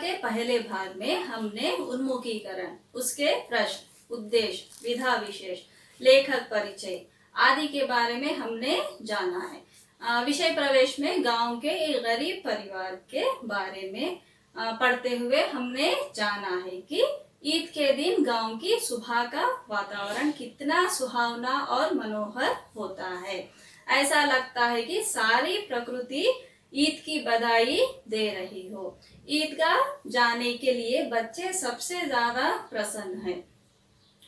के पहले भाग में हमने उन्मुखीकरण, उसके प्रश्न, उद्देश्य, विधा विशेष, लेखक परिचय आदि के बारे में हमने जाना है। विषय प्रवेश में गांव के एक गरीब परिवार के बारे में पढ़ते हुए हमने जाना है कि ईद के दिन गांव की सुबह का वातावरण कितना सुहावना और मनोहर होता है। ऐसा लगता है कि सारी प्रकृति ईद की बधाई दे रही हो। ईदगाह जाने के लिए बच्चे सबसे ज्यादा प्रसन्न हैं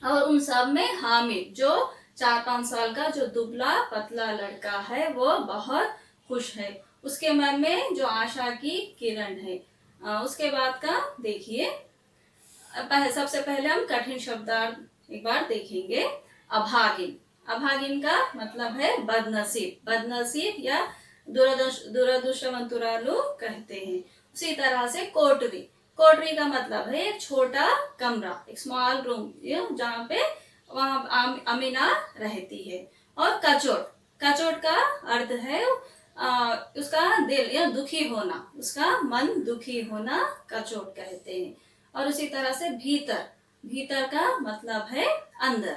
और उन सब में हामिद, जो 4-5 साल का जो दुबला पतला लड़का है, वो बहुत खुश है। उसके मन में जो आशा की किरण है। उसके बाद का देखिए, सबसे पहले हम कठिन शब्दार्थ एक बार देखेंगे। अभागिन, अभागिन का मतलब है बदनसीब, बदनसीब या दुरदृष्टवंतुरालु कहते हैं। उसी तरह से कोटरी, कोटरी का मतलब है एक छोटा कमरा, एक स्मॉल रूम, जहाँ पे वहाँ अमीना रहती है। और कचोट, कचोट का अर्थ है उसका दिल या दुखी होना, उसका मन दुखी होना कचोट कहते हैं। और उसी तरह से भीतर, भीतर का मतलब है अंदर।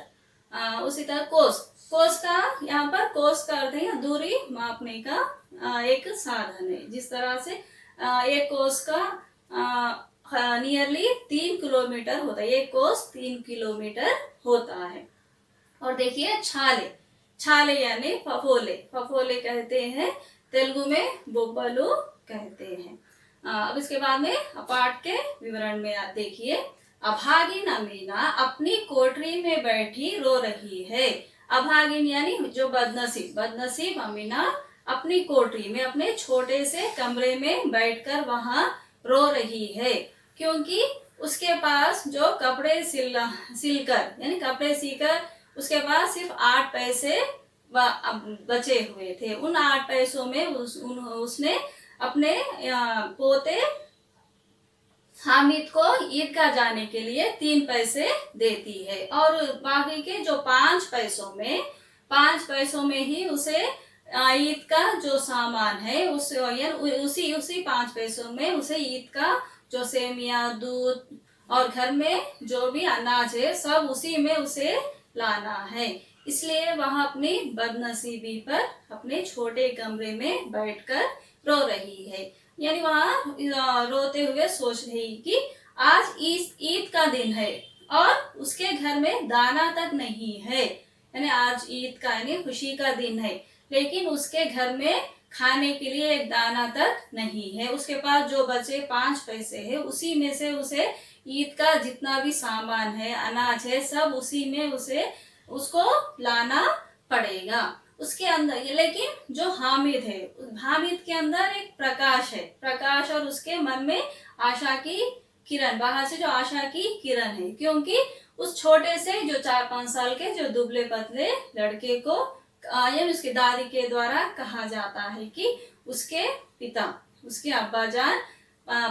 उसी तरह कोस, कोस का यहाँ पर कोस का अर्थ है दूरी मापने का एक साधन है। जिस तरह से एक कोस का नियरली 3 किलोमीटर होता है, एक कोस 3 किलोमीटर होता है। और देखिए छाले, छाले यानी फफोले, फफोले कहते हैं, तेलुगु में बोब्बलू कहते हैं। अब इसके बाद में पाठ के विवरण में आप देखिए। अभागिन अमीना अपनी कोठरी में बैठी रो रही है। अभागिन यानी जो बदनसीब, बदनसीब अमीना अपनी कोठरी में, अपने छोटे से कमरे में बैठकर वहां रो रही है, क्योंकि उसके पास जो कपड़े सिलकर यानी कपड़े सीकर उसके पास सिर्फ 8 पैसे बचे हुए थे। उन 8 पैसों में उसने अपने पोते हामिद को ईदगाह जाने के लिए 3 पैसे देती है। और बाकी के जो 5 पैसों में, 5 पैसों में ही उसे ईद का जो सामान है उसी 5 पैसों में उसे ईद का जो सेमिया, दूध और घर में जो भी अनाज है सब उसी में उसे लाना है। इसलिए वह अपनी बदनसीबी पर अपने छोटे कमरे में बैठकर रो रही है। यानी वहां रोते हुए सोच रही कि आज ईद का दिन है और उसके घर में दाना तक नहीं है। यानी आज ईद का यानी खुशी का दिन है, लेकिन उसके घर में खाने के लिए एक दाना तक नहीं है। उसके पास जो बचे 5 पैसे है उसी में से उसे ईद का जितना भी सामान है, अनाज है, सब उसी में उसको लाना पड़ेगा। उसके अंदर लेकिन जो हामिद है, हामिद के अंदर एक प्रकाश है, प्रकाश, और उसके मन में आशा की किरण, बाहर से जो आशा की किरण है, क्योंकि उस छोटे से जो 4-5 साल के जो दुबले पतले लड़के को यानी उसकी दादी के द्वारा कहा जाता है कि उसके पिता, उसके अब्बा जान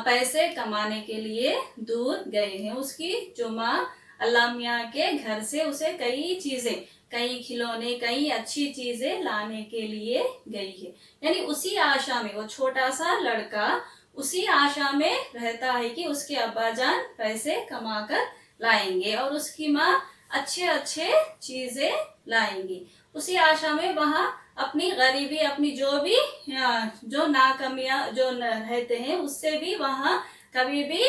पैसे कमाने के लिए दूर गए हैं। उसकी जो माँ अल्लाह मियाँ के घर से उसे कई चीजें, कई खिलौने, कई अच्छी चीजें लाने के लिए गई है। यानी उसी आशा में वो छोटा सा लड़का उसी आशा में रहता है कि उसके अब्बा जान पैसे कमाकर लाएंगे और उसकी माँ अच्छे अच्छे चीजें लाएंगी। उसी आशा में वहाँ अपनी गरीबी, अपनी जो नाकामियां जो रहते हैं उससे भी वहाँ कभी भी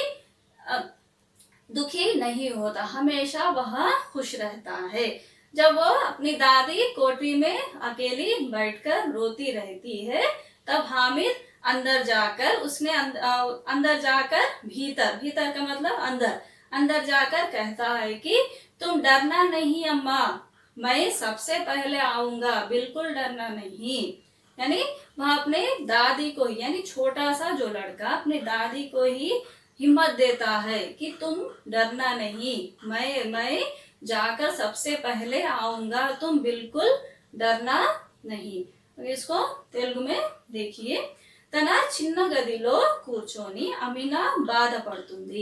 दुखी नहीं होता, हमेशा वह खुश रहता है। जब वो अपनी दादी कोठरी में अकेली बैठकर रोती रहती है, तब हामिद अंदर जाकर भीतर, भीतर का मतलब अंदर जाकर कहता है कि तुम डरना नहीं अम्मा, मैं सबसे पहले आऊंगा, बिल्कुल डरना नहीं। यानी वह अपने दादी को ही, यानी छोटा सा जो लड़का अपने दादी को ही हिम्मत देता है कि तुम डरना नहीं, मैं जाकर सबसे पहले आऊंगा, तुम बिल्कुल डरना नहीं। इसको तेलुगु में देखिए। తన చిన్న గదిలో కూర్చొని అమీనా బాధపడుతుంది.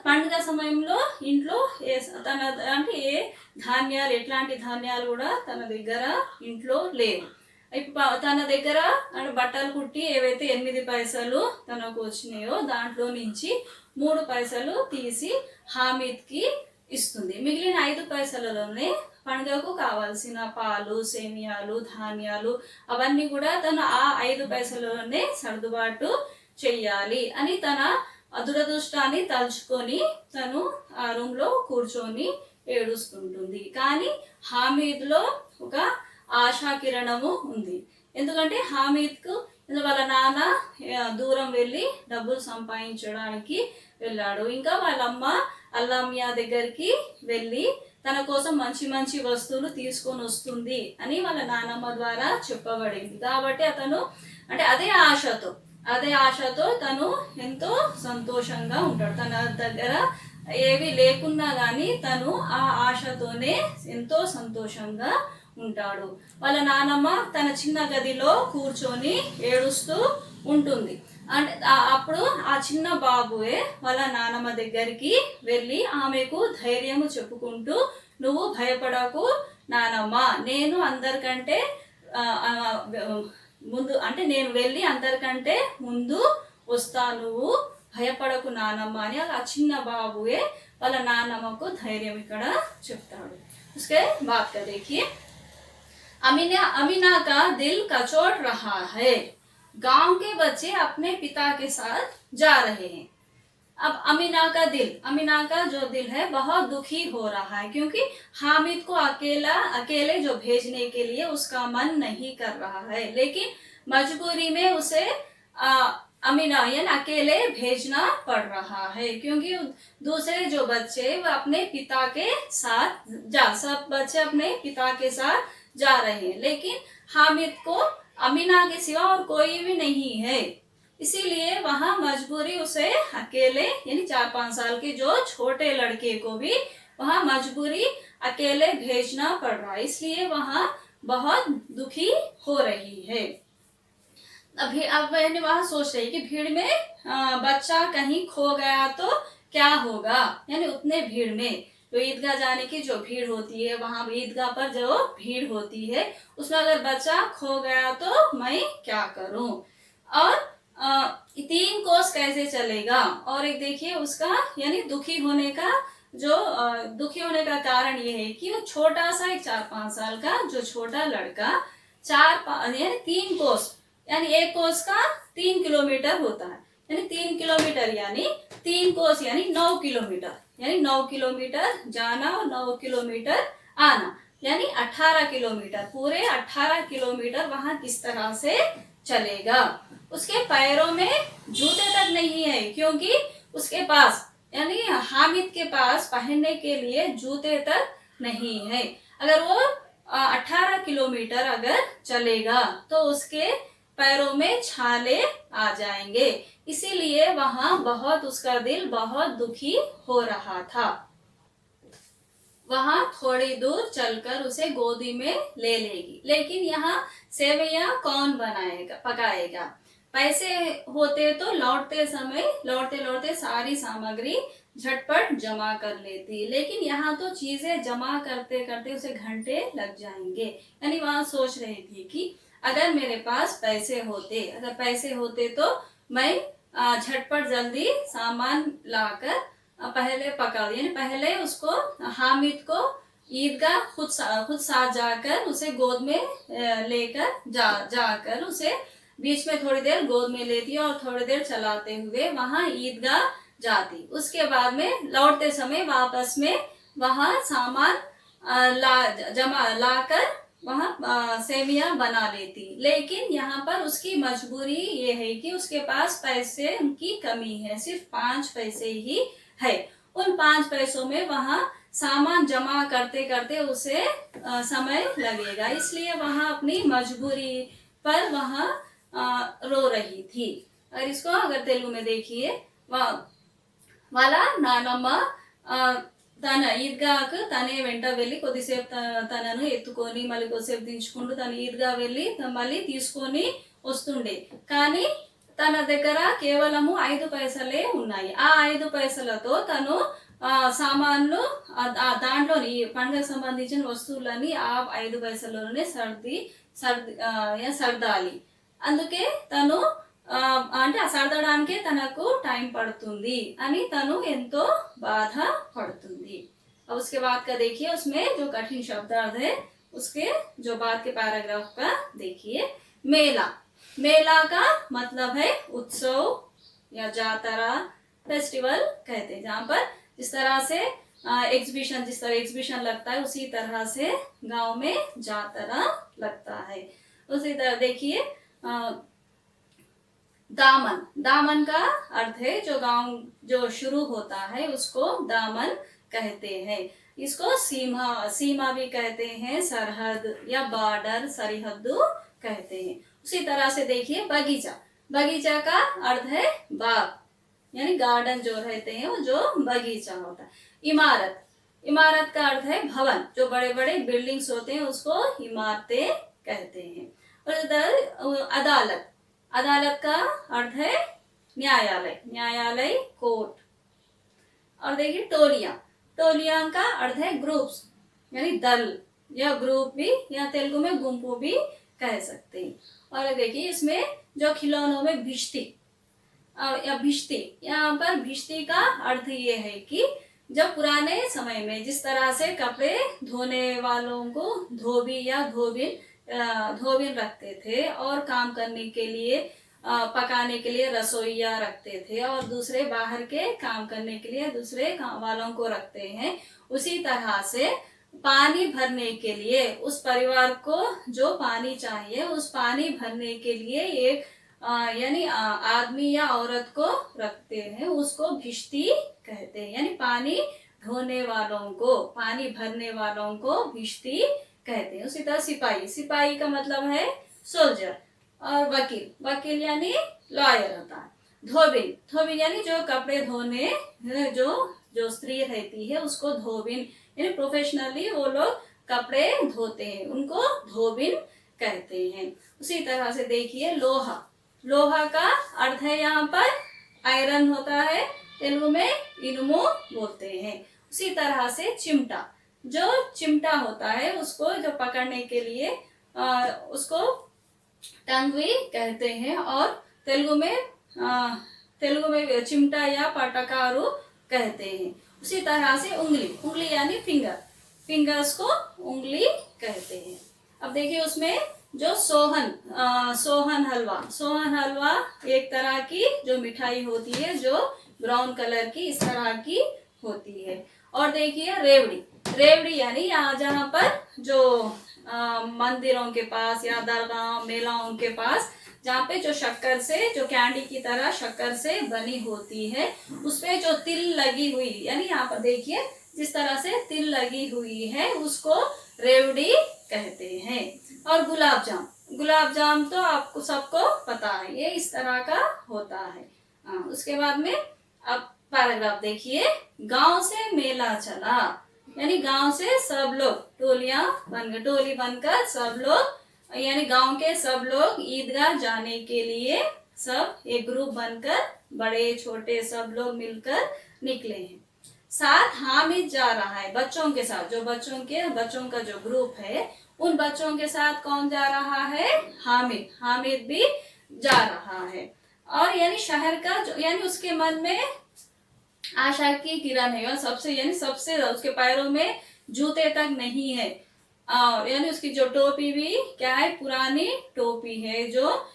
పండుగ సమయంలో ఇంట్లో అంటే ఏ ధాన్యాలు, ఎట్లాంటి ధాన్యాలు కూడా తన దగ్గర ఇంట్లో లేవు. తన దగ్గర అంటే బట్టలు కుట్టి ఏవైతే 8 పైసలు తనకు వచ్చినాయో దాంట్లో నుంచి 3 పైసలు తీసి హామీద్కి ఇస్తుంది. మిగిలిన 5 పైసలలోనే పండుగకు కావాల్సిన పాలు, సేమియాలు, ధాన్యాలు అవన్నీ కూడా తను ఆ 5 పైసలలోనే సర్దుబాటు చెయ్యాలి అని తన దురదృష్టాన్ని తలుచుకొని తను ఆ రూమ్లో కూర్చొని ఏడుస్తుంటుంది. కానీ హామీద్లో ఒక ఆశాకిరణము ఉంది. ఎందుకంటే హామీద్కు వాళ్ళ నాన్న దూరం వెళ్ళి డబ్బులు సంపాదించడానికి వెళ్ళాడు. ఇంకా వాళ్ళ అమ్మ అల్లామియా దగ్గరికి వెళ్ళి తన కోసం మంచి మంచి వస్తువులు తీసుకొని వస్తుంది అని వాళ్ళ నాన్నమ్మ ద్వారా చెప్పబడింది. కాబట్టి అతను అంటే అదే ఆశతో తను ఎంతో సంతోషంగా ఉంటాడు. తన దగ్గర ఏవి లేకున్నా కానీ తను ఆ ఆశతోనే ఎంతో సంతోషంగా ఉంటాడు. వాళ్ళ నానమ్మ తన చిన్న గదిలో కూర్చొని ఏడుస్తూ ఉంటుంది. అంటే అప్పుడు ఆ చిన్న బాబుయే వాళ్ళ నానమ్మ దగ్గరికి వెళ్ళి ఆమెకు ధైర్యము చెప్పుకుంటూ, నువ్వు భయపడకు నానమ్మ, నేను అందరికంటే ముందు అంటే నేను వెళ్ళి అందరికంటే ముందు వస్తాను, నువ్వు భయపడకు నానమ్మ అని ఆ చిన్న బాబుయే వాళ్ళ నానమ్మకు ధైర్యం ఇక్కడ చెప్తాడు. उसके बात का देखिए, अमीना का दिल कचोट रहा है, गांव के बच्चे अपने पिता के साथ जा रहे हैं. अब अमीना का जो दिल है बहुत दुखी हो रहा है, क्योंकि हामिद को अकेले जो भेजने के लिए उसका मन नहीं कर रहा है, लेकिन मजबूरी में उसे अमीना यानी अकेले भेजना पड़ रहा है, क्योंकि दूसरे जो बच्चे वो अपने पिता के साथ सब बच्चे अपने पिता के साथ जा रहे हैं, लेकिन हामिद को अमीना के सिवा और कोई भी नहीं है. इसीलिए वहाँ मजबूरी उसे अकेले यानी 4-5 साल के जो छोटे लड़के को भी वहाँ मजबूरी अकेले भेजना पड़ रहा है, इसलिए वहाँ बहुत दुखी हो रही है. अब मैंने वहाँ सोच रही कि भीड़ में बच्चा कहीं खो गया तो क्या होगा, यानी उतने भीड़ में तो ईदगाह जाने की जो भीड़ होती है, वहाँ ईदगाह पर जो भीड़ होती है उसमें अगर बच्चा खो गया तो मैं क्या करूं, और 3 कोस कैसे चलेगा. और एक देखिए उसका यानी दुखी होने का कारण ये है कि वो छोटा सा एक 4-5 साल का जो छोटा लड़का 3 कोस यानी 1 कोस का 3 किलोमीटर होता है, यानी 3 किलोमीटर यानी 3 कोस यानी 9 किलोमीटर, यानी 9 किलोमीटर जाना और 9 किलोमीटर आना, यानी 18 किलोमीटर, पूरे 18 किलोमीटर वहाँ किस तरह से चलेगा. उसके पैरों में जूते तक नहीं है, क्योंकि उसके पास यानी हामिद के पास पहनने के लिए जूते तक नहीं है. अगर वो 18 किलोमीटर अगर चलेगा तो उसके पैरों में छाले आ जाएंगे, इसीलिए वहाँ उसका दिल बहुत दुखी हो रहा था. वहाँ थोड़ी दूर चलकर उसे गोदी में ले लेगी, लेकिन यहाँ सेवैयां कौन पकाएगा. पैसे होते तो लौटते सारी सामग्री झटपट जमा कर लेती, लेकिन यहाँ तो चीजें जमा करते करते उसे घंटे लग जाएंगे. यानी वहाँ सोच रही थी कि अगर मेरे पास पैसे होते तो मैं झटपट जल्दी सामान लाकर पहले पका, यानी पहले उसको हामिद को ईदगाह खुद साथ जाकर उसे गोद में लेकर जाकर उसे बीच में थोड़ी देर गोद में लेती और थोड़ी देर चलाते हुए वहाँ ईदगाह जाती. उसके बाद में लौटते समय वापस में वहाँ सामान लाकर वहाँ सेवियां बना लेती. लेकिन यहाँ पर उसकी मजबूरी ये है कि उसके पास पैसे की कमी है, सिर्फ 5 पैसे ही है. उन 5 पैसों में वहाँ सामान जमा करते करते उसे समय लगेगा, इसलिए वहाँ अपनी मजबूरी पर वहाँ रो रही थी. और इसको अगर तेलुगु में देखिए, వాళ్ళ నానమ్మ తన ఈద్గాకు తనే వెంట వెళ్ళి కొద్దిసేపు తనను ఎత్తుకొని మళ్ళీ కొద్దిసేపు దించుకుంటూ తను ఈద్గా వెళ్ళి మళ్ళీ తీసుకొని వస్తుండే. కానీ తన దగ్గర కేవలము 5 పైసలే ఉన్నాయి. ఆ 5 పైసలతో తను సామాన్లు దాంట్లోని ఈ పండుగకు సంబంధించిన వస్తువులని ఆ 5 పైసల్లోనే సర్దాలి. అందుకే తను అంటే ఆ సర్దడానికే తనకు టైం పడుతుంది అని తను ఎంతో బాధ పడుతుంది. अब उसके बाद का देखिए, उसमें जो कठिन शब्दार्थ है उसके जो बाद के पैराग्राफ का देखिए। मेला, मेला का मतलब है उत्सव या जातरा, फेस्टिवल कहते हैं, जहाँ पर जिस तरह से एग्जीबिशन, जिस तरह एग्जीबिशन लगता है उसी तरह से गांव में जातरा लगता है। उसी तरह देखिए दामन, दामन का अर्थ है जो गांव जो शुरू होता है उसको दामन कहते हैं। इसको सीमा, सीमा भी कहते हैं, सरहद या बॉर्डर, सरहद कहते हैं। उसी तरह से देखिए बगीचा, बगीचा का अर्थ है बाग, यानी गार्डन जो रहते हैं वो जो बगीचा होता है। इमारत, इमारत का अर्थ है भवन, जो बड़े बड़े बिल्डिंग्स होते हैं उसको इमारतें कहते हैं। और इधर अदालत, अदालत का अर्थ है न्यायालय, न्यायालय कोर्ट। और देखिए टोलियां, टोलियां का अर्थ है ग्रुप्स, यानी दल या ग्रुप भी, या तेलुगु में गुंपू भी कह सकते हैं। और देखिए इसमें जो खिलौनों में भिश्ती या भिश्ती, यहाँ पर भिश्ती का अर्थ ये है कि जब पुराने समय में जिस तरह से कपड़े धोने वालों को धोबी या धोबिन रखते थे, और काम करने के लिए पकाने के लिए रसोइया रखते थे, और दूसरे बाहर के काम करने के लिए दूसरे काम वालों को रखते हैं, उसी तरह से पानी भरने के लिए उस परिवार को जो पानी चाहिए उस पानी भरने के लिए एक यानी आदमी या औरत को रखते हैं, उसको भिश्ती कहते हैं। यानी पानी ढोने वालों को, पानी भरने वालों को भिश्ती कहते हैं। उसी तरह सिपाही, सिपाही का मतलब है सोल्जर। और वकील, वकील यानी लॉयर होता है। धोबिन, धोबिन यानी जो कपड़े धोने जो स्त्री रहती है उसको धोबिन, यानी प्रोफेशनली वो लोग कपड़े धोते हैं, उनको धोबिन कहते हैं। उसी तरह से देखिए लोहा, लोहा का अर्थ है यहाँ पर आयरन होता है, तेलुगु में इनुमु बोलते हैं। उसी तरह से चिमटा, जो चिमटा होता है उसको जो पकड़ने के लिए उसको टंग भी कहते हैं, और तेलुगु में चिमटा या पटकारू कहते हैं। उसी तरह से उंगली, उंगली यानी फिंगर, फिंगर्स को उंगली कहते हैं। अब देखिए उसमें जो सोहन हलवा, सोहन हलवा एक तरह की जो मिठाई होती है जो ब्राउन कलर की इस तरह की होती है। और देखिए रेवड़ी, रेवड़ी यानी यहाँ जहाँ पर जो मंदिरों के पास या दरगाह मेलाओं के पास जहाँ पे जो शक्कर से, जो कैंडी की तरह शक्कर से बनी होती है, उसपे जो तिल लगी हुई, यानी यहाँ पर देखिए जिस तरह से तिल लगी हुई है उसको रेवड़ी कहते हैं। और गुलाब जाम, गुलाब जाम तो आपको सबको पता है, ये इस तरह का होता है। उसके बाद में अब पैराग्राफ देखिए, गांव से मेला चला, यानी गांव से सब लोग टोली बनकर सब लोग, यानी गांव के सब लोग ईदगाह जाने के लिए सब एक ग्रुप बनकर, बड़े छोटे सब लोग मिलकर निकले हैं। साथ हामिद जा रहा है, बच्चों के साथ, जो बच्चों का जो ग्रुप है उन बच्चों के साथ कौन जा रहा है? हामिद, हामिद भी जा रहा है। और यानी शहर का जो, यानी उसके मन में आशा की किरण है, और सबसे यानी सबसे उसके पैरों में जूते तक नहीं है, और यानी उसकी जो टोपी भी क्या है? पुरानी टोपी है, जो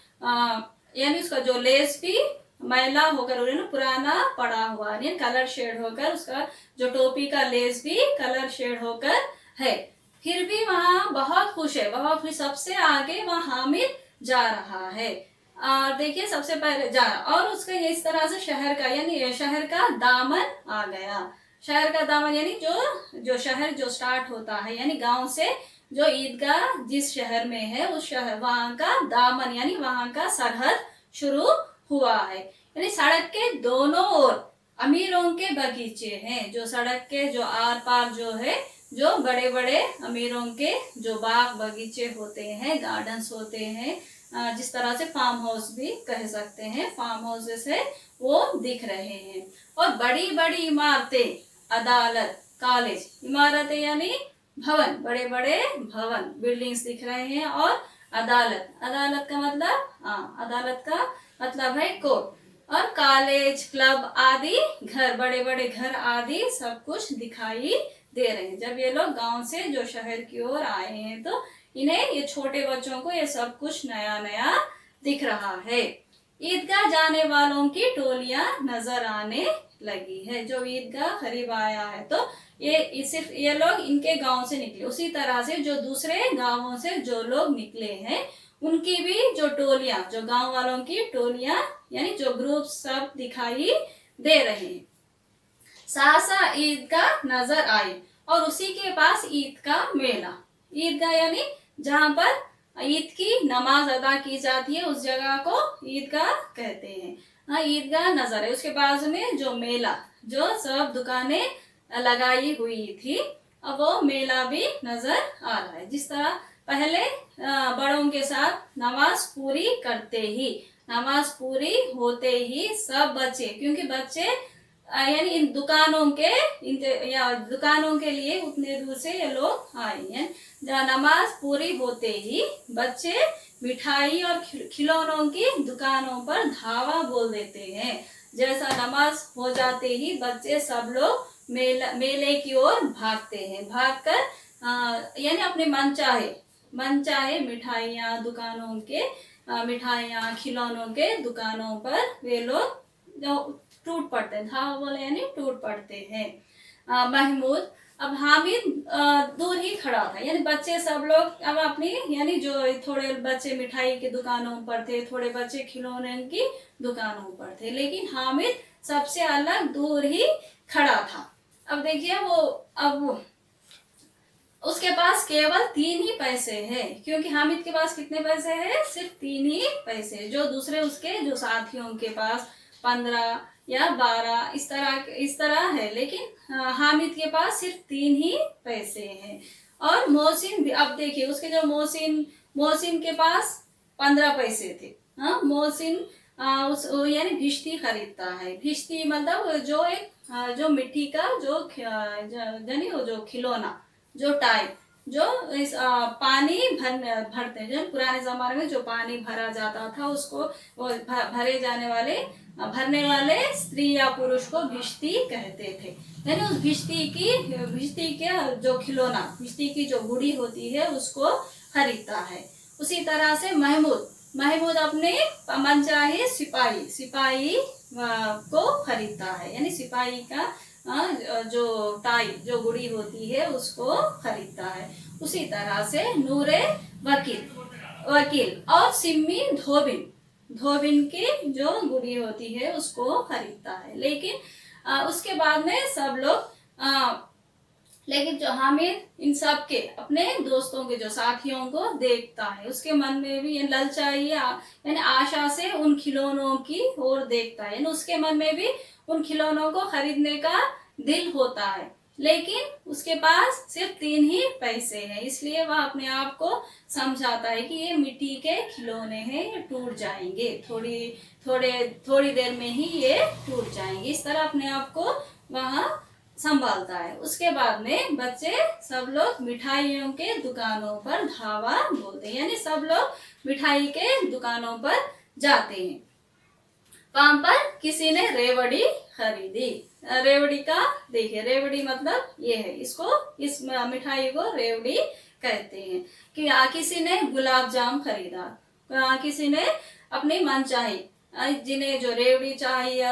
यानी उसका जो लेस भी मैला होकर पुराना पड़ा हुआ, यानी कलर शेड होकर उसका जो टोपी का लेस भी कलर शेड होकर है। फिर भी वहाँ बहुत खुश है, बहुत खुश, सबसे आगे वहाँ हामिद जा रहा है। और देखिए सबसे पहले जा, और उसका इस तरह से शहर का, यानी शहर का दामन आ गया। शहर का दामन यानी जो शहर जो स्टार्ट होता है, यानी गांव से जो ईदगाह जिस शहर में है उस शहर, वहाँ का दामन यानी वहाँ का सरहद शुरू हुआ है। यानी सड़क के दोनों ओर अमीरों के बगीचे हैं, जो सड़क के जो आर पार जो है जो बड़े बड़े अमीरों के जो बाग बगीचे होते हैं, गार्डन्स होते हैं, जिस तरह से फार्म हाउस भी कह सकते हैं, फार्म हाउसेस है वो दिख रहे हैं। और बड़ी बड़ी इमारतें, अदालत, कॉलेज, इमारतें यानी भवन, बड़े बड़े भवन, बिल्डिंग्स दिख रहे हैं। और अदालत, अदालत का मतलब, अदालत का मतलब है कोर्ट। और कॉलेज, क्लब आदि, घर, बड़े बड़े घर आदि सब कुछ दिखाई दे रहे हैं। जब ये लोग गांव से जो शहर की ओर आए हैं तो इन्हें, ये छोटे बच्चों को ये सब कुछ नया नया दिख रहा है। ईदगाह जाने वालों की टोलियां नजर आने लगी है। जो ईदगाह करीब आया है तो ये सिर्फ ये लोग इनके गांव से निकले, उसी तरह से जो दूसरे गांवों से जो लोग निकले हैं उनकी भी जो टोलियां, जो गांव वालों की टोलियां यानी जो ग्रुप सब दिखाई दे रहे हैं। सहसा ईदगाह नजर आई और उसी के पास ईद का मेला। ईदगाह यानी जहां पर ईद की नमाज अदा की जाती है उस जगह को ईदगाह कहते हैं। हाँ, ईदगाह नजर है, उसके बाजू में जो मेला, जो सब दुकानें लगाई हुई थी, अब वो मेला भी नजर आ रहा है। जिस तरह पहले बड़ों के साथ नमाज पूरी करते ही, नमाज पूरी होते ही सब बच्चे, क्योंकि बच्चे यानी इन दुकानों के, इनके या दुकानों के लिए उतने दूर से ये लोग आए हैं। जहाँ नमाज पूरी होते ही बच्चे मिठाई और खिलौनों की दुकानों पर धावा बोल देते हैं। जैसा नमाज हो जाते ही बच्चे सब लोग मेले की ओर भागते हैं। भागकर यानी अपने मन चाहे मिठाइयाँ दुकानों के, मिठाइयाँ खिलौनों के दुकानों पर वे लोग जो टूट पड़ते हैं, धावा बोले यानी टूट पड़ते हैं। महमूद, अब हामिद दूर ही खड़ा था, यानी बच्चे सब लोग अब अपनी, यानी जो थोड़े बच्चे मिठाई की दुकानों पर थे, थोड़े बच्चे खिलौने की दुकानों पर थे, लेकिन हामिद सबसे अलग दूर ही खड़ा था। अब देखिए वो, अब उसके पास केवल 3 ही पैसे हैं, क्योंकि हामिद के पास कितने पैसे हैं? सिर्फ 3 ही पैसे। जो दूसरे उसके जो साथियों के पास 15 या 12 इस तरह है, लेकिन हामिद के पास सिर्फ 3 ही पैसे हैं। और मोहसिन भी, अब देखिए उसके जो मोहसिन के पास 15 पैसे थे। हाँ, मोहसिन उस यानी भिश्ती खरीदता है। भिश्ती मतलब जो एक जो मिट्टी का जो यानी वो जो खिलौना, जो टाइप, जो इस पानी भरते हैं, जो पुराने जमाने में जो पानी भरा जाता था उसको, वो भरने वाले स्त्री या पुरुष को भिश्ती कहते थे। यानी उस भिश्ती के जो खिलौना, भिश्ती की जो गुड़ी होती है उसको खरीदता है। उसी तरह से महमूद अपने मनचाहे सिपाही को खरीदता है, यानी सिपाही का जो टाई, जो गुड़ी होती है उसको खरीदता है। उसी तरह से नूरे वकील और सिम्मी धोबिन की जो गुड़ी होती है उसको खरीदता है। लेकिन उसके बाद में सब लोग लेकिन जो हामिद इन सब के अपने दोस्तों के जो साथियों को देखता है, उसके मन में भी ये ललचाई यानी आशा से उन खिलौनों की ओर देखता है, यानी उसके मन में भी उन खिलौनों को खरीदने का दिल होता है, लेकिन उसके पास सिर्फ 3 ही पैसे हैं। इसलिए वह अपने आप को समझाता है कि ये मिट्टी के खिलौने हैं, ये टूट जाएंगे, थोड़ी देर में ही ये टूट जाएंगे। इस तरह अपने आप को वह संभालता है। उसके बाद में बच्चे सब लोग मिठाइयों के दुकानों पर धावा बोलते हैं, यानी सब लोग मिठाई के दुकानों पर जाते हैं। वहां पर किसी ने रेवड़ी खरीदी। रेवड़ी का देखिए, रेवड़ी मतलब ये है, इस मिठाई को रेवड़ी कहते हैं। कि किसी ने गुलाब जाम खरीदा, किसी ने अपनी मनचाही, जिन्हें जो रेवड़ी चाहिए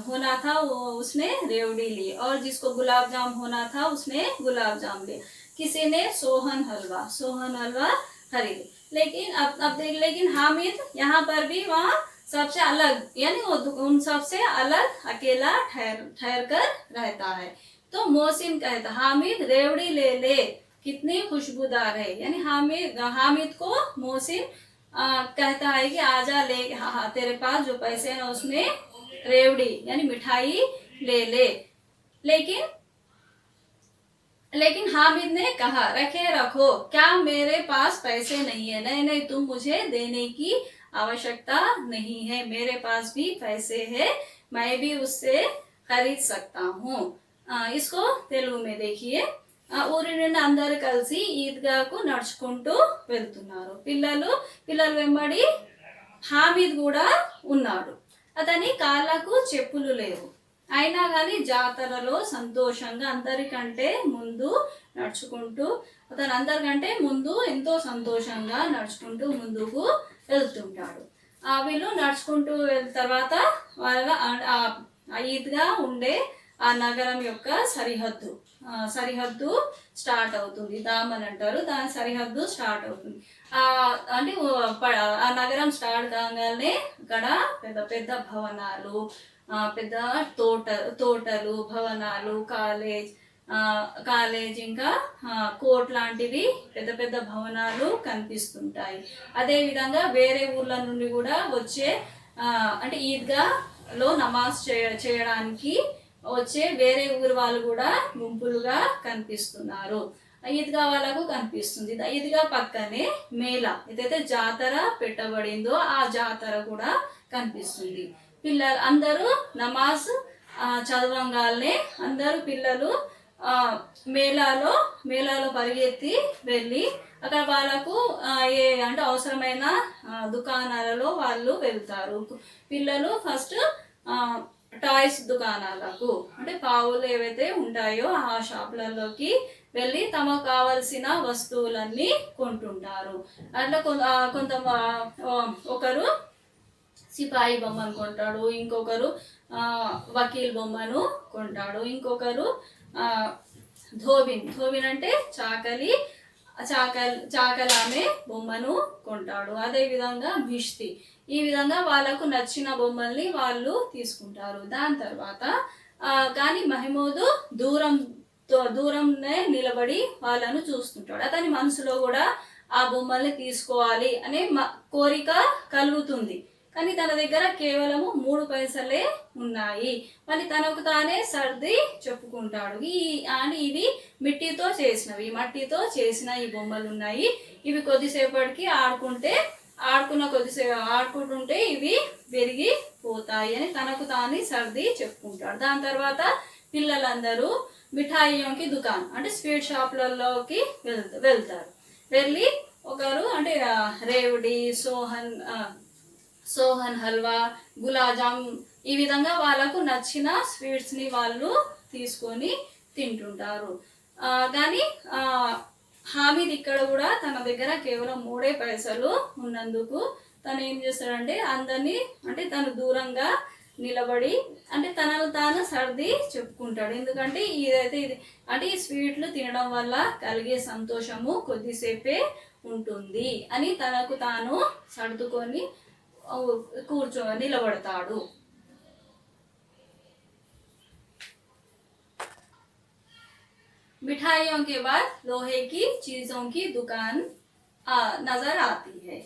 होना था वो उसने रेवड़ी ली, और जिसको गुलाब जाम होना था उसने गुलाब जाम लिया। किसी ने सोहन हलवा खरीदी। लेकिन हामिद यहाँ पर भी वहाँ सबसे अलग, यानी वो उन सबसे अलग अकेला ठहर कर रहता है। तो मोहसिन कहता, हामिद रेवड़ी ले कितनी खुशबूदार है। यानी हामिद को मोहसिन कहता है कि आजा ले, तेरे पास जो पैसे हैं उसमें रेवड़ी यानी मिठाई ले। लेकिन हामिद ने कहा, रखो, क्या मेरे पास पैसे नहीं है? नहीं, तुम मुझे देने की आवश्यकता नहीं है, मेरे पास भी पैसे है, मैं भी उससे खरीद सकता हूँ। इसको తెలుగు में देखिए. ఊరి నుండి అందరు కలిసి ఈద్గాకు నడుచుకుంటూ వెళ్తున్నారు. పిల్లల వెంబడి హామీద్ కూడా ఉన్నాడు. అతని కాళ్ళకు చెప్పులు లేవు. అయినా కానీ జాతరలో సంతోషంగా అందరికంటే ముందు నడుచుకుంటూ అందరికంటే ముందు ఎంతో సంతోషంగా నడుచుకుంటూ ముందుకు వెళ్తుంటాడు. వీళ్ళు నడుచుకుంటూ వెళ్ళిన తర్వాత వాళ్ళ ఈద్గా ఉండే ఆ నగరం యొక్క సరిహద్దు స్టార్ట్ అవుతుంది. దామన్ అంటారు, దాని సరిహద్దు స్టార్ట్ అవుతుంది. అంటే ఆ నగరం స్టార్ట్ కాగానే అక్కడ పెద్ద పెద్ద భవనాలు, పెద్ద తోటలు, భవనాలు, కాలేజ్ ఇంకా కోర్ట్ లాంటివి పెద్ద పెద్ద భవనాలు కనిపిస్తుంటాయి. అదే విధంగా వేరే ఊర్ల నుండి కూడా వచ్చే అంటే ఈద్గాలో నమాజ్ చేయడానికి వచ్చే వేరే ఊరు వాళ్ళు కూడా గుంపులుగా కనిపిస్తున్నారు. ఈద్గా వాళ్ళకు కనిపిస్తుంది. ఈద్గా పక్కనే మేళా, ఏదైతే జాతర పెట్టబడిందో ఆ జాతర కూడా కనిపిస్తుంది. పిల్లలు అందరూ నమాజ్ చదవంగానే అందరూ పిల్లలు మేళాలో పరిగెత్తి వెళ్ళి అక్కడ వాళ్ళకు అంటే అవసరమైన దుకాణాలలో వాళ్ళు వెళ్తారు. పిల్లలు ఫస్ట్ టాయ్స్ దుకాణాలకు అంటే పావులు ఏవైతే ఉంటాయో ఆ షాపులలోకి వెళ్ళి తమకు కావలసిన వస్తువులన్నీ కొంటుంటారు. అట్లా ఒకరు సిపాయి బొమ్మను కొంటాడు, ఇంకొకరు వకీల్ బొమ్మను కొంటాడు, ఇంకొకరు ధోబిన్ అంటే చాకలామే బొమ్మను కొంటాడు. అదే విధంగా భిష్తి, ఈ విధంగా వాళ్ళకు నచ్చిన బొమ్మల్ని వాళ్ళు తీసుకుంటారు. దాని తర్వాత కానీ మహమూదు దూరంనే నిలబడి వాళ్ళను చూస్తుంటాడు. అతని మనసులో కూడా ఆ బొమ్మల్ని తీసుకోవాలి అనే కోరిక కలుగుతుంది. కానీ తన దగ్గర కేవలము 3 పైసలే ఉన్నాయి. మరి తనకు తానే సర్ది చెప్పుకుంటాడు. ఇవి మట్టితో చేసిన ఈ బొమ్మలు ఉన్నాయి. ఇవి కొద్దిసేపటికి ఆడుకుంటుంటే ఇవి పెరిగిపోతాయి అని తనకు తానే సర్ది చెప్పుకుంటాడు. దాని తర్వాత పిల్లలందరూ మిఠాయికి దుకాణం అంటే స్వీట్ షాప్లలోకి వెళ్తారు. వెళ్ళి ఒకరు అంటే రేవడి, సోహన్ హల్వా, గులాబ్జామ్, ఈ విధంగా వాళ్ళకు నచ్చిన స్వీట్స్ని వాళ్ళు తీసుకొని తింటుంటారు. కానీ హామీద్ ఇక్కడ కూడా తన దగ్గర కేవలం 3 పైసలు ఉన్నందుకు తను ఏం చేస్తాడంటే అందరినీ అంటే తను దూరంగా నిలబడి అంటే తనను తాను సర్ది చెప్పుకుంటాడు. ఎందుకంటే ఇది అంటే ఈ స్వీట్లు తినడం వల్ల కలిగే సంతోషము కొద్దిసేపే ఉంటుంది అని తనకు తాను సర్దుకొని నిలబడతాడు. मिठाइयों के बाद लोहे की चीजों की दुकान नजर आती है.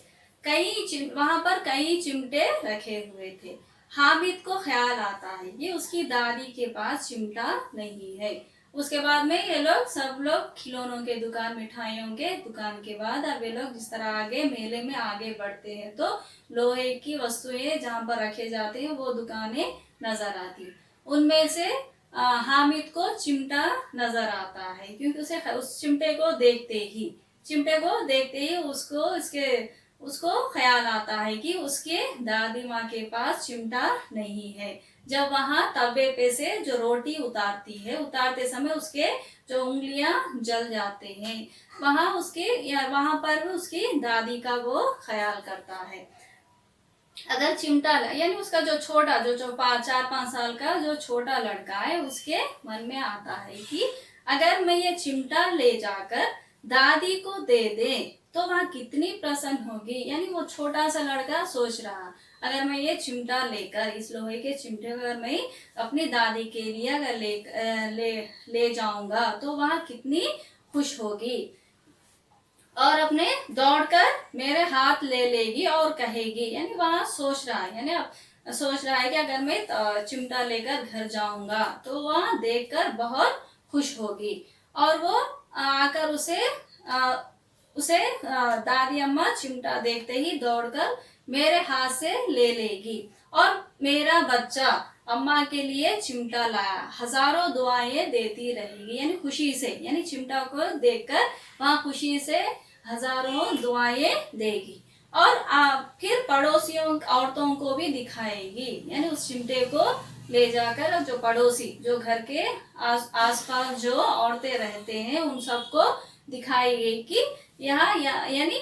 वहां पर कई चिमटे रखे हुए थे. हामिद को ख्याल आता है कि उसकी दादी के पास चिमटा नहीं है. उसके बाद में ये सब लोग खिलौनों के दुकान, मिठाइयों के दुकान के बाद अब ये लोग जिस तरह आगे मेले में आगे बढ़ते हैं तो लोहे की वस्तुएं जहाँ पर रखे जाते हैं वो दुकानें नजर आती. उनमें से हामिद को चिमटा नजर आता है क्योंकि उस चिमटे को देखते ही उसको ख्याल आता है कि उसके दादी माँ के पास चिमटा नहीं है. जब वहाँ तवे पे से जो रोटी उतारते समय उसके जो उंगलियां जल जाते हैं, वहाँ पर उसकी दादी का वो ख्याल करता है. अगर चिमटा यानी उसका जो छोटा जो 4-5 साल का जो छोटा लड़का है उसके मन में आता है कि अगर मैं ये चिमटा ले जाकर दादी को दे दे तो वह कितनी प्रसन्न होगी. यानी वो छोटा सा लड़का सोच रहा अगर मैं ये चिमटा लेकर इस लोहे के चिमटे अगर मैं अपनी दादी के लिए अगर ले जाऊंगा तो वह कितनी खुश होगी और अपने दौड़कर मेरे हाथ ले लेगी और कहेगी. यानी वहाँ सोच रहा है कि अगर मैं चिमटा लेकर घर जाऊंगा तो वह देखकर बहुत खुश होगी और वो आकर उसे दादी अम्मा चिमटा देखते ही दौड़कर मेरे हाथ से ले लेगी और मेरा बच्चा अम्मा के लिए चिमटा लाया, हजारों दुआएं देती रहेगी, यानी खुशी से, यानी चिमटा को देखकर वहाँ खुशी से हजारों दुआएं देगी। और फिर पड़ोसियों औरतों को भी दिखाएगी, यानी उस चिमटे को ले जाकर जो पड़ोसी, जो घर के आसपास जो औरतें रहते हैं, उन सबको दिखाएगी कि यहाँ यानी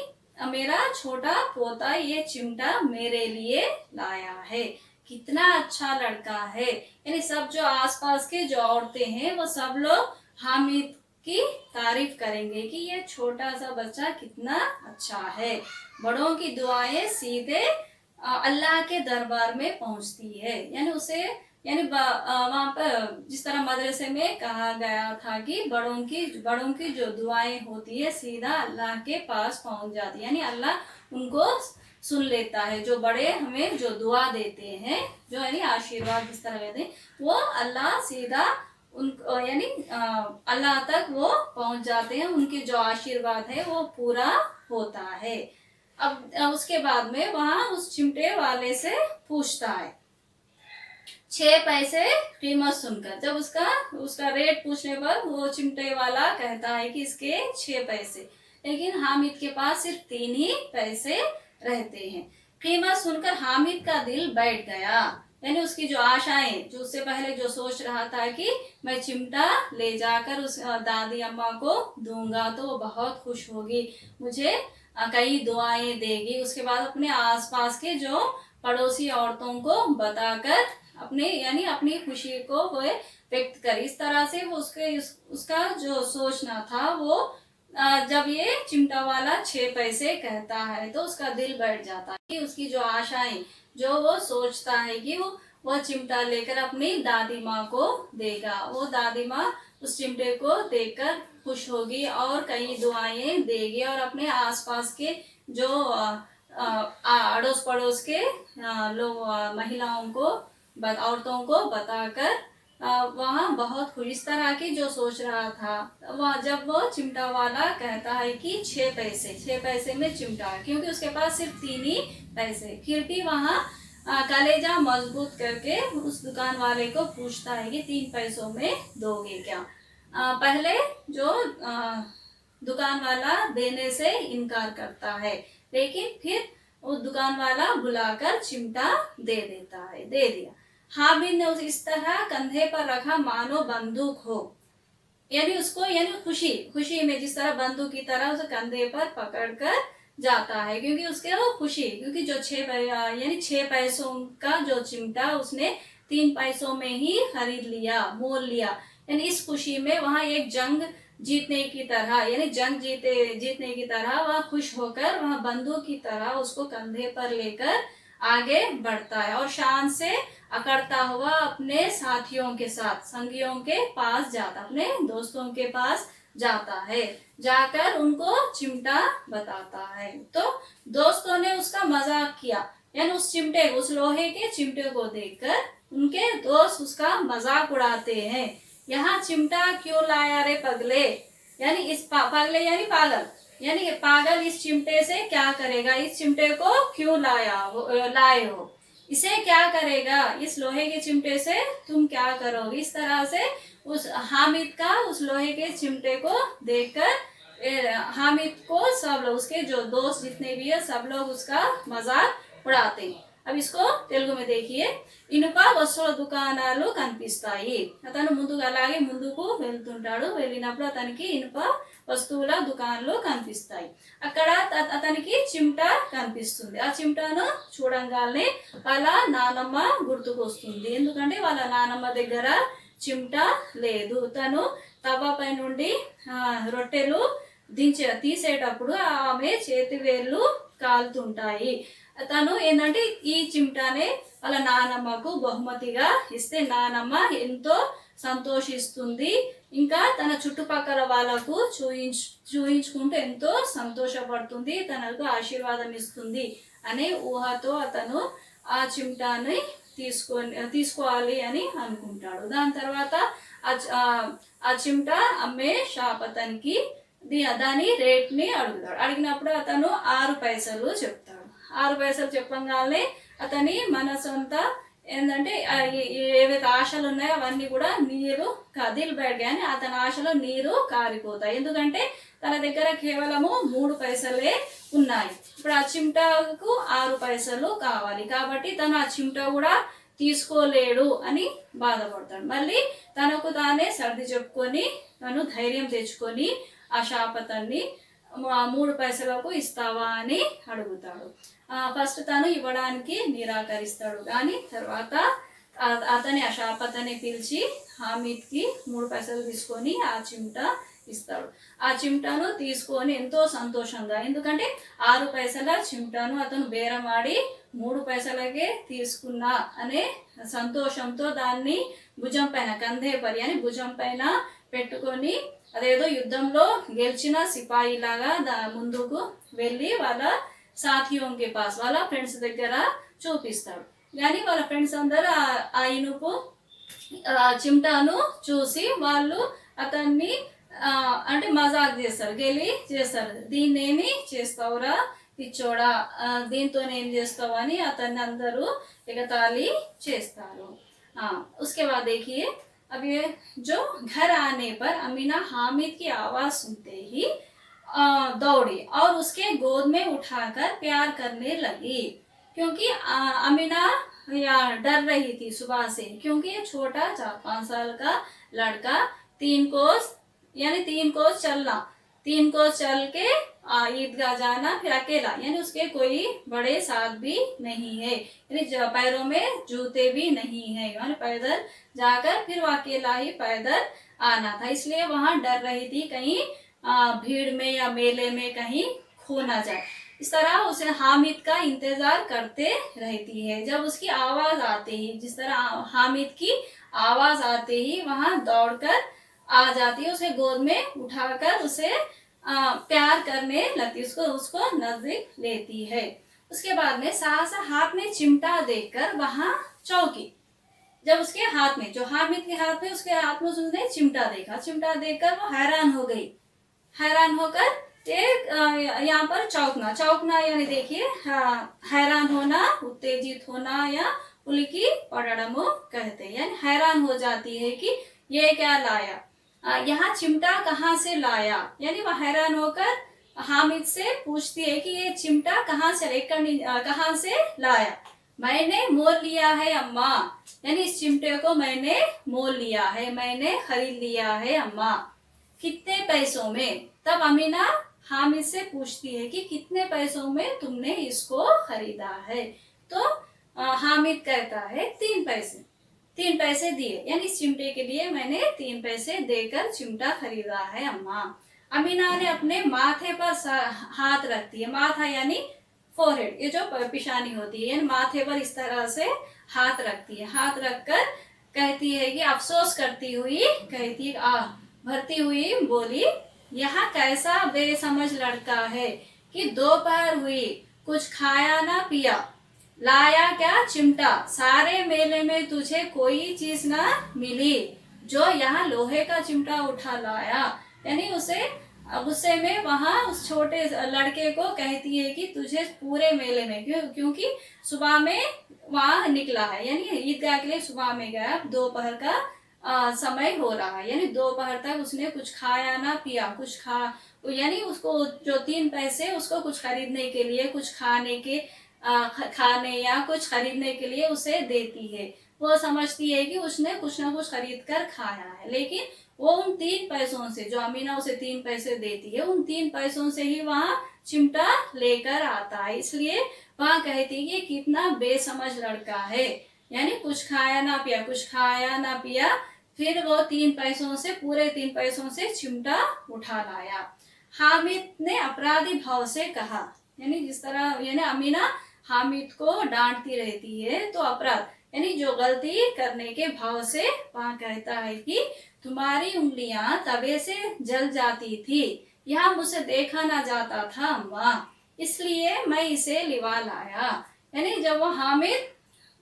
मेरा छोटा पोता ये चिमटा मेरे लिए लाया है, कितना अच्छा लड़का है। यानी सब जो आसपास के जो औरतें हैं वो सब लोग हामिद की तारीफ करेंगे कि ये छोटा सा बच्चा कितना अच्छा है। बड़ों की दुआएं सीधे अल्लाह के दरबार में पहुंचती है, यानी उसे, यानी वहां पर जिस तरह मदरसे में कहा गया था कि बड़ों की जो दुआएं होती है सीधा अल्लाह के पास पहुंच जाती है, यानी अल्लाह उनको सुन लेता है। जो बड़े हमें जो दुआ देते हैं, जो यानी आशीर्वाद जिस तरह कहते हैं, वो अल्लाह सीधा उन यानी अल्लाह तक वो पहुंच जाते हैं, उनके जो आशीर्वाद है वो पूरा होता है। अब उसके बाद में वहां उस चिमटे वाले से पूछता है 6 पैसे कीमत सुनकर। जब उसका रेट पूछने पर वो चिमटे वाला कहता है कि इसके 6 पैसे, लेकिन हामिद के पास सिर्फ 3 ही पैसे रहते हैं। कीमत सुनकर हामिद का दिल बैठ गया, यानी उसकी जो आशाएं, जो उससे पहले जो सोच रहा था कि मैं चिमटा ले जाकर उस दादी अम्मा को दूंगा तो वो बहुत खुश होगी, मुझे कई दुआएं देगी, उसके बाद अपने आसपास के जो पड़ोसी औरतों को बताकर अपने यानी अपनी खुशी को वो व्यक्त कर, इस तरह से वो उसका जो सोचना था वो जब ये चिमटा वाला 6 पैसे कहता है तो उसका दिल बैठ जाता है कि उसकी जो आशाएं, जो वो सोचता है कि वो चिमटा लेकर अपनी दादी माँ को देगा, वो दादी माँ उस चिमटे को देखकर खुश होगी और कई दुआएं देगी और अपने आसपास के जो अड़ोस पड़ोस के लोग, महिलाओं को, औरतों को बताकर वहाँ बहुत खुश, इस तरह की जो सोच रहा था। वहाँ जब वो चिमटा वाला कहता है कि 6 पैसे में चिमटा, क्योंकि उसके पास सिर्फ 3 ही पैसे, फिर भी वहाँ कलेजा मजबूत करके उस दुकान वाले को पूछता है कि 3 पैसों में दोगे क्या। पहले जो दुकान वाला देने से इनकार करता है, लेकिन फिर वो दुकान वाला बुलाकर चिमटा दे दिया। हामिद ने उसे इस तरह कंधे पर रखा मानो बंदूक हो, यानी उसको, यानी खुशी में जिस तरह बंदूक की तरह उसे कंधे पर पकड़कर जाता है, क्योंकि उसके वो खुशी, क्योंकि जो 6 पैसों का जो चिमटा उसने 3 पैसों में ही खरीद लिया, मोल लिया, यानी इस खुशी में वहाँ एक जंग जीतने की तरह, यानी जंग जीतने की तरह वह खुश होकर वह बंदूक की तरह उसको कंधे पर लेकर आगे बढ़ता है और शान से अकड़ता हुआ अपने साथियों के साथ, संगियों के पास जाता, अपने दोस्तों के पास जाता है, जाकर उनको चिमटा बताता है। तो दोस्तों ने उसका मजाक किया, यानी उस चिमटे, उस लोहे के चिमटे को देखकर उनके दोस्त उसका मजाक उड़ाते हैं। यहाँ चिमटा क्यों लाया रे पगले, यानी इस पगले यानी पागल, यानी पागल इस चिमटे से क्या करेगा, इस चिमटे को क्यों लाए हो, इसे क्या करेगा, इस लोहे के चिमटे से तुम क्या करोगे। इस तरह से उस हामिद का उस लोहे के चिमटे को देखकर हामिद को सब लोग, उसके जो दोस्त जितने भी है सब लोग उसका मजाक उड़ाते हैं। अब इसको తెలుగు में देखिए। ఇనుప వస్తువుల దుకాణాలు కనిపిస్తాయి, అతను ముందుకు వెళ్తుంటాడు, వెళ్ళినప్పుడు అతనికి ఇనుప వస్తువుల దుకాణాలు కనిపిస్తాయి, అక్కడ అతనికి చిమ్టా కనిపిస్తుంది, ఆ చిమ్టాను చూడంగానే వాళ్ళ నానమ్మ గుర్తుకొస్తుంది, ఎందుకంటే వాళ్ళ నానమ్మ దగ్గర చిమ్టా లేదు, తను తవ్వపై నుండి రొట్టెలు తీసేటప్పుడు ఆమె చేతి వేళ్ళు కాలుతుంటాయి, తను ఏంటంటే ఈ చిమ్టానే వాళ్ళ నానమ్మకు బహుమతిగా ఇస్తే నానమ్మ ఎంతో సంతోషిస్తుంది, ఇంకా తన చుట్టుపక్కల వాళ్ళకు చూయించుకుంటూ ఎంతో సంతోషపడుతుంది, తనకు ఆశీర్వాదం ఇస్తుంది అనే ఊహతో అతను ఆ చిమ్టాని తీసుకోవాలి అని అనుకుంటాడు। దాని తర్వాత ఆ చిమ్టా అమ్మే షాప్ అతనికి దాని రేట్ ని అడుగుతాడు, అడిగినప్పుడు అతను 6 పైసలు చెప్తాడు, 6 పైసలు చెప్పగానే అతని మనసంతా ఏంటంటే ఏవైతే ఆశలు ఉన్నాయో అవన్నీ కూడా నీరు దిల్ బెడ్ గాని అతని ఆశలో నీరు కారిపోతాయి. ఎందుకంటే తన దగ్గర కేవలము 3 పైసలే ఉన్నాయి. ఇప్పుడు ఆ చిమ్టాకు 6 పైసలు కావాలి, కాబట్టి తను ఆ చిమ్టా కూడా తీసుకోలేడు అని బాధపడతాడు. మళ్ళీ తనకు తానే సర్ది చెప్పుకొని తను ధైర్యం తెచ్చుకొని ఆ షాపతన్ని 3 పైసలకు ఇస్తావా అని అడుగుతాడు. ఫస్ట్ తను ఇవ్వడానికి నిరాకరిస్తాడు, కానీ తర్వాత అతని ఆ షాపతని పిలిచి హామీద్కి 3 పైసలు తీసుకొని ఆ చిమ్టా ఇస్తాడు. ఆ చిమ్టాను తీసుకొని ఎంతో సంతోషంగా, ఎందుకంటే 6 పైసల చిమ్టాను అతను బేరమాడి 3 పైసలకే తీసుకున్నా అనే సంతోషంతో దాన్ని భుజం పైన కంధేపరి అని భుజం పైన పెట్టుకొని అదేదో యుద్ధంలో గెలిచిన సిపాయి లాగా ముందుకు వెళ్ళి వాళ్ళ సాథియోంకి పాస్ వాళ్ళ ఫ్రెండ్స్ దగ్గర చూపిస్తాడు. కానీ వాళ్ళ ఫ్రెండ్స్ అందరూ ఆ ఇనుపు చిమ్టాను చూసి వాళ్ళు అతన్ని అంటే మజాక్ చేస్తారు, గెలి చేస్తారు. దీన్నేమి చేస్తావురా పిచ్చోడా, దీంతో ఏం చేస్తావు అని అతన్ని అందరూ ఎగతాళి చేస్తారు. उसके बाद देखिए, अब ये जो घर आने पर अमीना हामिद की आवाज सुनते ही दौड़ी और उसके गोद में उठाकर प्यार करने लगी, क्योंकि अमीना या डर रही थी सुबह से, क्योंकि ये छोटा 4-5 साल का लड़का 3 कोस यानी 3 कोस चलना, 3 कोस चल के ईदगाह जाना, फिर अकेला, यानी उसके कोई बड़े साथ भी नहीं है, यानी पैरों में जूते भी नहीं है, यानी पैदल जाकर फिर वो अकेला ही पैदल आना था, इसलिए वहां डर रही थी कहीं भीड़ में या मेले में कहीं खो ना जाए। इस तरह उसे हामिद का इंतजार करते रहती है। जब उसकी आवाज आते ही, जिस तरह हामिद की आवाज आते ही वहां दौड़कर आ जाती है, उसे गोद में उठाकर उसे प्यार करने लगती, उसको नजदीक लेती है। उसके बाद में सहसा हाथ में चिमटा देखकर वहां चौंकी। जब उसके हाथ में, जो हामिद के हाथ में, उसके हाथ में उसने चिमटा देखा, चिमटा देखकर वो हैरान हो गई। हैरान होकर यहाँ पर चौंकना यानी देखिए हैरान होना, उत्तेजित होना या उल्की पड़ड़मो कहते हैं, यानी हैरान हो जाती है कि ये क्या लाया, यहाँ चिमटा कहाँ से लाया, यानी वह हैरान होकर हामिद से पूछती है कि ये चिमटा कहाँ से लाया। मैंने मोल लिया है अम्मा, यानी इस चिमटे को मैंने मोल लिया है, मैंने खरीद लिया है अम्मा। कितने पैसों में? तब अमीना हामिद से पूछती है कि कितने पैसों में तुमने इसको खरीदा है? तो हामिद कहता है 3 पैसे, 3 पैसे दिए, यानी इस चिमटे के लिए मैंने 3 पैसे देकर चिमटा खरीदा है अम्मा। अमीना ने अपने माथे पर हाथ रखती है, माथा यानी फोरहेड, ये जो पिशानी होती है, यानी माथे पर इस तरह से हाथ रखती है, हाथ रखकर कहती है कि अफसोस करती हुई कहती भरती हुई बोली, यहाँ कैसा बेसमझ लड़का है कि दोपहर हुई कुछ खाया ना पिया, लाया क्या चिमटा, सारे मेले में तुझे कोई चीज ना मिली, जो यहाँ लोहे का चिमटा उठा लाया। यानी उसे गुस्से में वहां उस छोटे लड़के को कहती है कि तुझे पूरे मेले में, क्योंकि सुबह में वहां निकला है, यानी ईदगाह के लिए सुबह में गया, दोपहर का समय हो रहा है, यानी दोपहर तक उसने कुछ खाया ना पिया, यानी उसको जो 3 पैसे उसको कुछ खरीदने के लिए, कुछ खाने या कुछ खरीदने के लिए उसे देती है। वो समझती है कि उसने कुछ ना कुछ खरीद कर खाया है, लेकिन वो उन 3 पैसों से, जो अमीना उसे 3 पैसे देती है, उन 3 पैसों से ही वहाँ चिमटा लेकर आता है। इसलिए वहाँ कहती है कि कितना बेसमझ लड़का है, यानी कुछ खाया ना पिया, फिर वो 3 पैसों से, पूरे 3 पैसों से चिमटा उठा लाया। हामिद ने अपराधी भाव से कहा, यानी जिस तरह यानी अमीना हामिद को डांटती रहती है, तो अपराध यानी जो गलती करने के भाव से वहाँ कहता है कि तुम्हारी उंगलियां तवे से जल जाती थी, यहाँ मुझसे देखा ना जाता था अम्मा, इसलिए मैं इसे लिवा लाया। यानी जब वो हामिद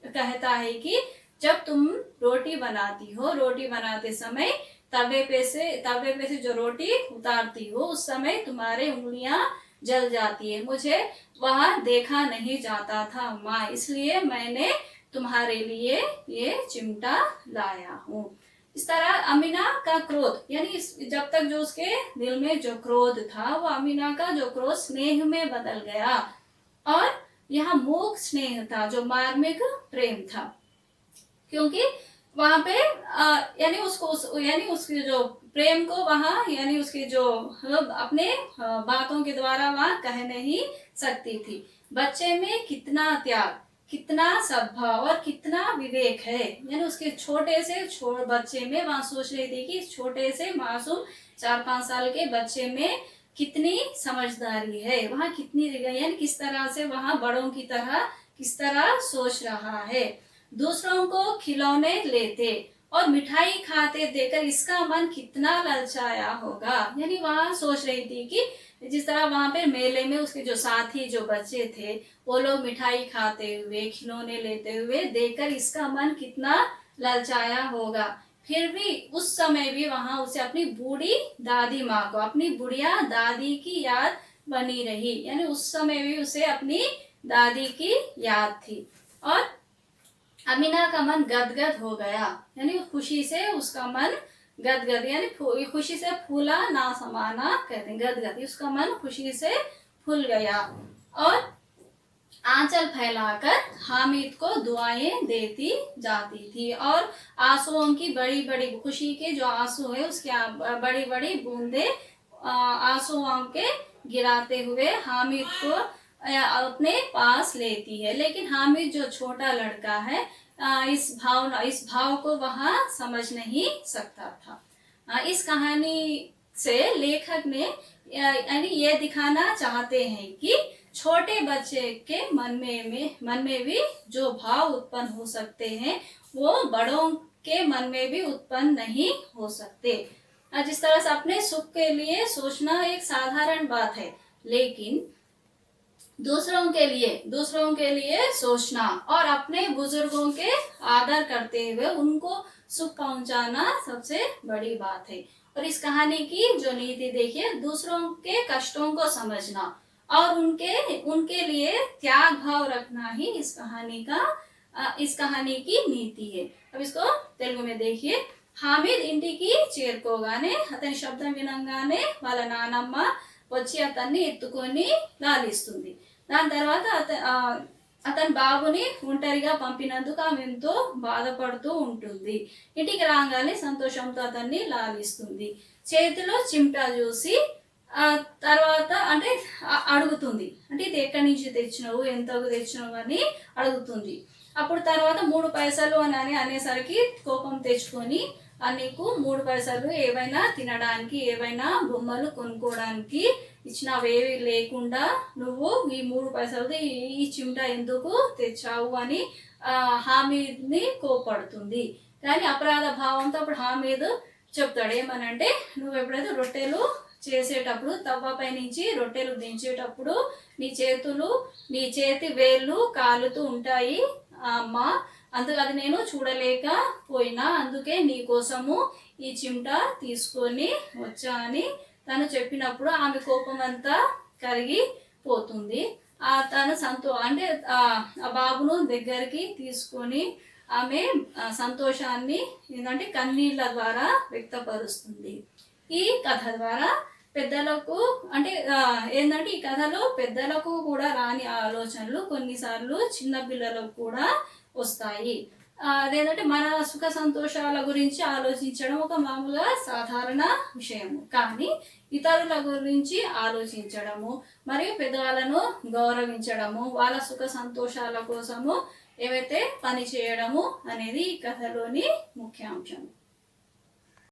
कहता है कि जब तुम रोटी बनाती हो, रोटी बनाते समय तवे पे से जो रोटी उतारती हो, उस समय तुम्हारे उंगलियां जल जाती है, मुझे वहां देखा नहीं जाता था अम्मा, इसलिए मैंने तुम्हारे लिए ये चिमटा लाया हूँ। इस तरह अमीना का क्रोध, यानी जब तक जो उसके दिल में जो क्रोध था वो अमीना का जो क्रोध स्नेह में बदल गया, और यहाँ मूक स्नेह था जो मार्मिक प्रेम था, क्योंकि वहां पे यानी यानी उसके जो प्रेम को वहां यानी उसकी जो अपने बातों के द्वारा वहां कह नहीं सकती थी। बच्चे में कितना त्याग, कितना सद्भाव और कितना विवेक है, यानी उसके छोटे से बच्चे में वहां सोच रही थी कि छोटे से मासूम 4-5 साल के बच्चे में कितनी समझदारी है, वहां कितनी यानी किस तरह से वहां बड़ों की तरह किस तरह सोच रहा है। दूसरों को खिलौने लेते और मिठाई खाते देखकर इसका मन कितना ललचाया होगा, यानी वहां सोच रही थी कि जिस तरह वहां पे मेले में उसके जो साथी जो बच्चे थे वो लोग मिठाई खाते हुए खिलौने लेते हुए देखकर इसका मन कितना ललचाया होगा। फिर भी उस समय भी वहां उसे अपनी बूढ़ी दादी माँ को, अपनी बुढ़िया दादी की याद बनी रही, यानी उस समय भी उसे अपनी दादी की याद थी। और अमीना का मन गदगद हो गया, यानी खुशी से उसका मन गदगद, यानी खुशी से फूला ना समाना कहते हैं, गदगद, उसका मन खुशी से फूल गया और आंचल फैलाकर हामिद को दुआएं देती जाती थी। और आंसुओं की बड़ी बड़ी, खुशी के जो आंसू है उसकी बड़ी बड़ी बूंदे आंसुओं के गिराते हुए हामिद को अपने पास लेती है। लेकिन हामिद जो छोटा लड़का है इस भाव को वह समझ नहीं सकता था। इस कहानी से लेखक ने यानी ये दिखाना चाहते हैं कि छोटे बच्चे के मन में भी जो भाव उत्पन्न हो सकते हैं वो बड़ों के मन में भी उत्पन्न नहीं हो सकते। जिस तरह से अपने सुख के लिए सोचना एक साधारण बात है, लेकिन दूसरों के लिए सोचना और अपने बुजुर्गों के आदर करते हुए उनको सुख पहुंचाना सबसे बड़ी बात है। और इस कहानी की जो नीति देखिए, दूसरों के कष्टों को समझना और उनके लिए त्याग भाव रखना ही इस कहानी की नीति है। अब इसको तेलुगु में देखिए। हामिद ఇంటికి చేరుకోగానే అతని శబ్దం వినంగానే వాళ్ళ నానమ్మ వచ్చి అతన్ని ఎత్తుకొని లాలిస్తుంది. దాని తర్వాత అతని బాబుని ఒంటరిగా పంపినందుకు ఆమె ఎంతో బాధపడుతూ ఉంటుంది. ఇంటికి రాగానే సంతోషంతో అతన్ని లాలిస్తుంది. చేతిలో చిమ్టా చూసి తర్వాత అంటే అడుగుతుంది, అంటే ఇది ఎక్కడి నుంచి తెచ్చినావు, ఎంతకు తెచ్చినావు అని అడుగుతుంది. అప్పుడు తర్వాత 3 పైసలు అని అనేసరికి కోపం తెచ్చుకొని నీకు 3 పైసలు ఏవైనా తినడానికి ఏవైనా బొమ్మలు కొనుక్కోవడానికి ఇచ్చినవేవి లేకుండా నువ్వు ఈ 3 పైసలు ఈ చిమ్టా ఎందుకు తెచ్చావు అని హామీద్ని కోపడుతుంది. కానీ అపరాధ భావంతో అప్పుడు హామీద్ చెప్తాడు ఏమనంటే, నువ్వు ఎప్పుడైతే రొట్టెలు చేసేటప్పుడు తవ్వపై నుంచి రొట్టెలు దించేటప్పుడు నీ చేతి వేళ్ళు కాలుతూ ఉంటాయి అమ్మా, అది నేను చూడలేకపోయినా అందుకే నీ కోసము ఈ చిమ్టా తీసుకొని వచ్చా అని తను చెప్పినప్పుడు ఆమె కోపం అంతా కరిగిపోతుంది. తను అంటే ఆ బాబును దగ్గరికి తీసుకొని ఆమె సంతోషాన్ని ఏంటంటే కన్నీళ్ళ ద్వారా వ్యక్తపరుస్తుంది. ఈ కథ ద్వారా పెద్దలకు అంటే ఏంటంటే ఈ కథలో పెద్దలకు కూడా రాని ఆలోచనలు కొన్నిసార్లు చిన్న పిల్లలకు కూడా వస్తాయి. అదేంటంటే మన సుఖ సంతోషాల గురించి ఆలోచించడం ఒక మామూలుగా సాధారణ విషయము, కానీ ఇతరుల గురించి ఆలోచించడము మరియు పెద్దవాళ్ళను గౌరవించడము, వాళ్ళ సుఖ సంతోషాల కోసము ఏవైతే పని చేయడము అనేది ఈ కథలోని ముఖ్యాంశం.